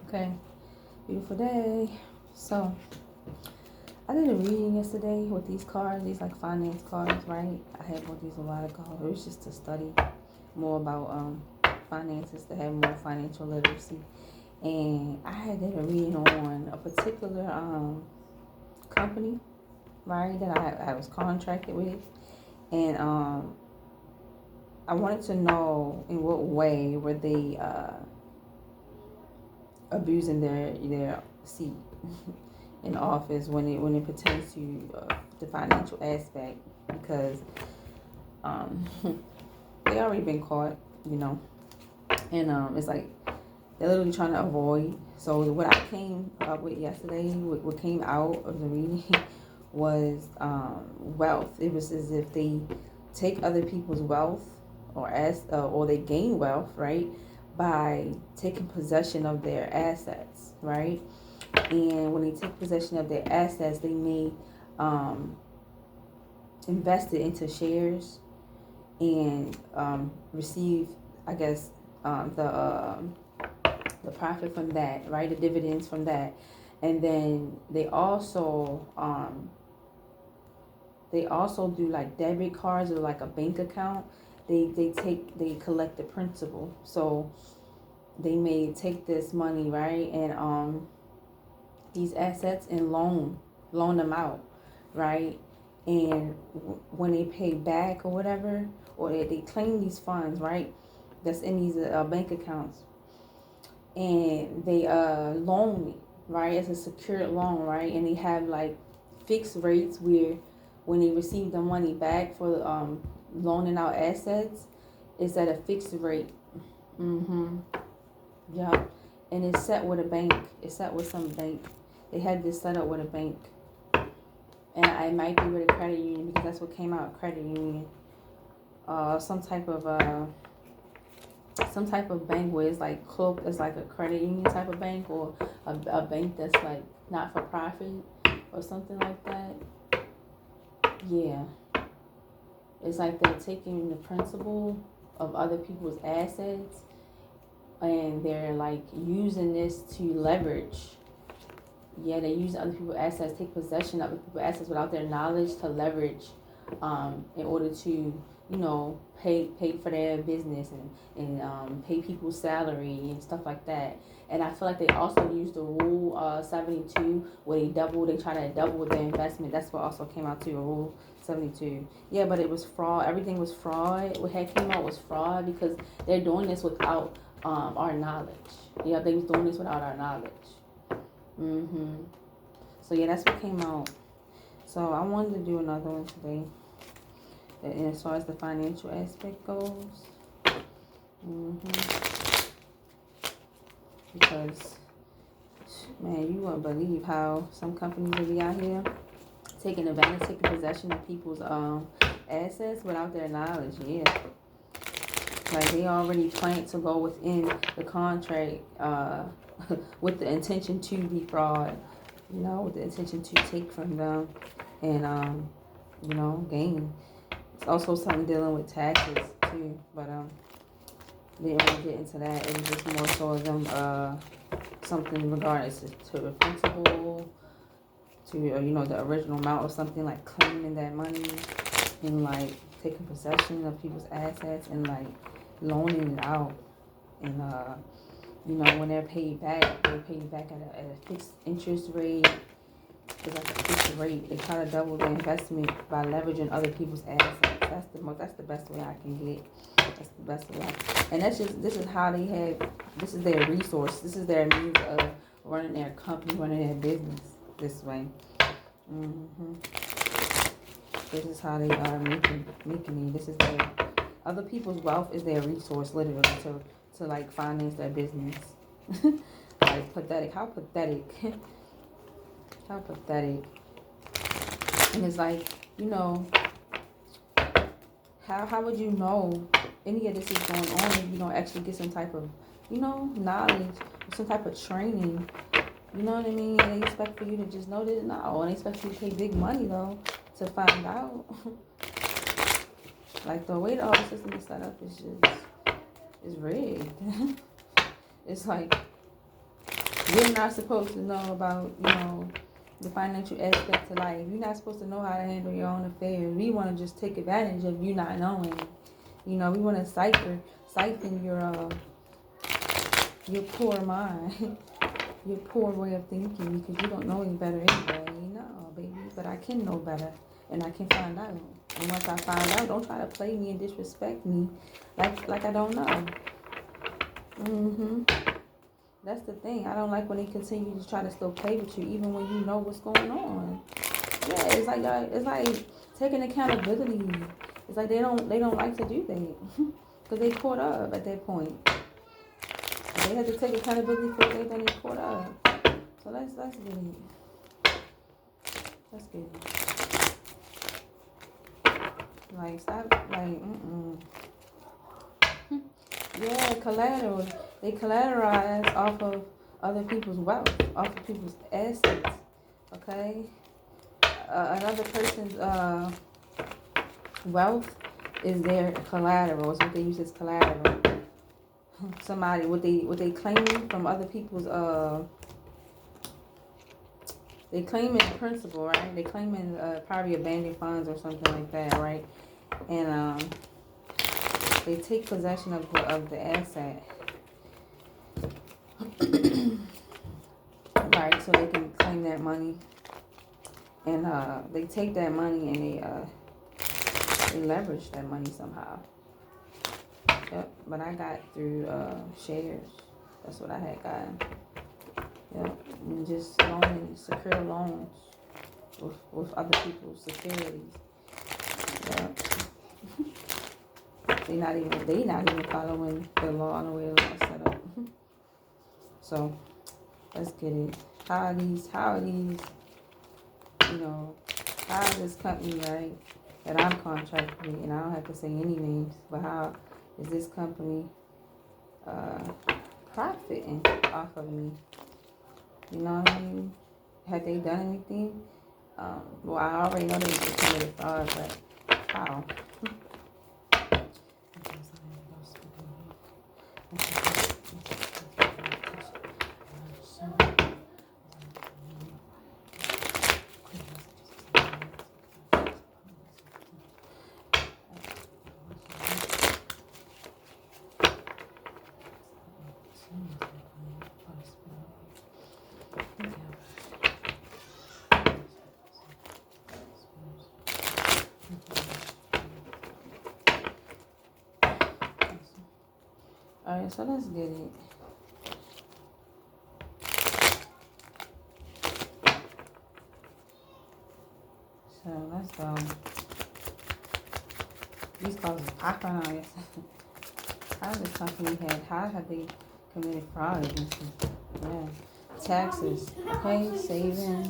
Okay, beautiful day. So I did a reading yesterday with these cards, these like finance cards, right? I had bought these a while ago. It was just to study more about finances, to have more financial literacy. And I had did a reading on a particular company, right, that I was contracted with. And I wanted to know in what way were they abusing their seat in office when it pertains to the financial aspect, because they already been caught, and it's like they're literally trying to avoid. So what I came up with yesterday, what came out of the reading was wealth. It was as if they take other people's wealth, or they gain wealth, right, by taking possession of their assets, right? And when they take possession of their assets, they may invest it into shares and receive, I guess, the profit from that, right? The dividends from that. And then they also do like debit cards or like a bank account. They collect the principal. So they may take this money, right, and these assets and loan them out, right? And when they pay back or whatever, or they claim these funds, right, that's in these bank accounts, and they loan it, right? It's a secured loan, right? And they have like fixed rates where when they receive the money back for loaning out assets, it's at a fixed rate. Yeah. And it's set with a bank. It's set with some bank. They had this set up with a bank. And I might be with a credit union, because that's what came out, credit union. Some type of bank where it's like cloaked as like a credit union type of bank, or a bank that's like not for profit or something like that. Yeah. It's like they're taking the principal of other people's assets, and they're like using this to leverage. Yeah, they use other people's assets, take possession of other people's assets without their knowledge, to leverage in order to, pay for their business and pay people's salary and stuff like that. And I feel like they also use the rule 72, where they try to double their investment. That's what also came out too, rule 72. Yeah, but it was fraud. Everything was fraud. What had came out was fraud, because they're doing this without our knowledge. Yeah, they was doing this without our knowledge. So yeah, that's what came out. So I wanted to do another one today, and as far as the financial aspect goes. Because, man, you wouldn't believe how some companies will be out here taking advantage, taking possession of people's assets without their knowledge. Yeah. Like they already planned to go within the contract with the intention to defraud, with the intention to take from them and gain. It's also something dealing with taxes too, but didn't want to get into that. It was just more so of them something regarding to the principal, to the original amount of something, like claiming that money and like taking possession of people's assets and like loaning it out. And when they're paid back, they're paid back at a fixed interest rate. It's like a fixed rate. They try to double their investment by leveraging other people's assets. That's the best way I can get. That's the best way. And this is how they have. This is their resource. This is their means of running their company, running their business this way. This is how they are making it. This is their other people's wealth is their resource, literally, to like finance their business. Like pathetic. How pathetic. How pathetic. And it's like, how would you know any of this is going on if you don't actually get some type of, knowledge, or some type of training? You know what I mean? And they expect for you to just know this now. And they expect you to pay big money, though, to find out. Like, the way the whole system is set up is rigged. It's like, You're not supposed to know about, you know, the financial aspect of life. You're not supposed to know how to handle your own affairs. We want to just take advantage of you not knowing. You know, we want to siphon your poor mind, your poor way of thinking, because you don't know any better anyway. No, baby, but I can know better, and I can find out. And once I find out, don't try to play me and disrespect me like I don't know. That's the thing. I don't like when they continue to try to still play with you, even when you know what's going on. Yeah, it's like taking accountability. It's like they don't like to do that because they caught up at that point. They had to take accountability for it, then they caught up. So let's get it. Let's get it. Like stop. Like Yeah, collateral. They collateralize off of other people's wealth, off of people's assets. Okay. Another person's wealth is their collateral. It's what they use as collateral. Somebody, what they claiming from other people's they claiming principal, right? They claiming probably abandoned funds or something like that, right? And they take possession of the asset. Right, so they can claim that money. And they take that money and they leverage that money somehow. Yep, but I got through shares. That's what I had gotten. Yep, and just loaning, secure loans with other people's securities. Yep. They not even following the law and the way the law is set up. So let's get it. How are these, you know, how is this company, right, that I'm contracted with, and I don't have to say any names, but how is this company profiting off of me? You know what I mean? Have they done anything? Well, I already know they committed fraud, but how? Alright, so let's get it. So let's go. These calls is popping on it. How this company how have they committed fraud against me? Yeah. Taxes, okay, saving.